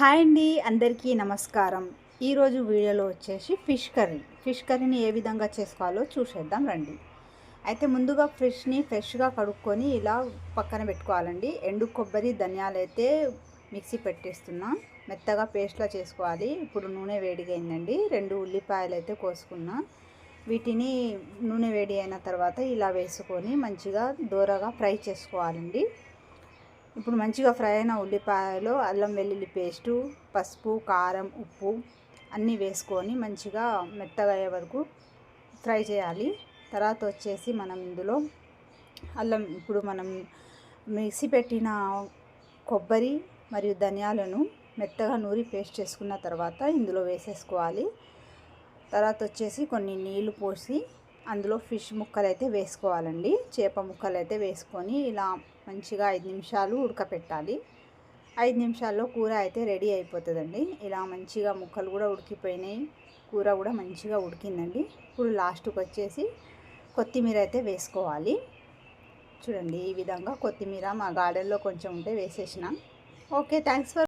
Hi అండి, అందరికీ నమస్కారం. ఈరోజు వీడియోలో వచ్చేసి ఫిష్ కర్రీని ఏ విధంగా చేసుకోవాలో చూసేద్దాం రండి. అయితే ముందుగా ఫిష్ని ఫ్రెష్గా కడుక్కొని ఇలా పక్కన పెట్టుకోవాలండి. ఎండు కొబ్బరి, ధనియాలు అయితే మిక్సీ పెట్టేస్తున్నా, మెత్తగా పేస్ట్లా చేసుకోవాలి. ఇప్పుడు నూనె వేడిగైందండి. 2 ఉల్లిపాయలు అయితే కోసుకున్నా. వీటిని నూనె వేడి అయిన తర్వాత ఇలా వేసుకొని మంచిగా దోరగా ఫ్రై చేసుకోవాలండి. ఇప్పుడు మంచిగా ఫ్రై అయిన ఉల్లిపాయలు, అల్లం వెల్లుల్లి పేస్టు, పసుపు, కారం, ఉప్పు అన్నీ వేసుకొని మంచిగా మెత్తగా అయ్యే వరకు ఫ్రై చేయాలి. తర్వాత వచ్చేసి మనం ఇందులో ఇప్పుడు మనం మిక్సీ పెట్టిన కొబ్బరి మరియు ధనియాలను మెత్తగా నూరి పేస్ట్ చేసుకున్న తర్వాత ఇందులో వేసేసుకోవాలి. తర్వాత వచ్చేసి కొన్ని నీళ్లు పోసి అందులో ఫిష్ ముక్కలు అయితే వేసుకోవాలండి. చేప ముక్కలు అయితే వేసుకొని ఇలా మంచిగా 5 నిమిషాలు ఉడకపెట్టాలి. 5 నిమిషాల్లో కూర అయితే రెడీ అయిపోతుందండి. ఇలా మంచిగా ముక్కలు కూడా ఉడికిపోయినాయి, కూర కూడా మంచిగా ఉడికిందండి. ఇప్పుడు లాస్ట్కి వచ్చేసి కొత్తిమీర అయితే వేసుకోవాలి. చూడండి, ఈ విధంగా కొత్తిమీర మా గార్డెన్లో కొంచెం ఉంటే వేసేసిన. Okay, thanks for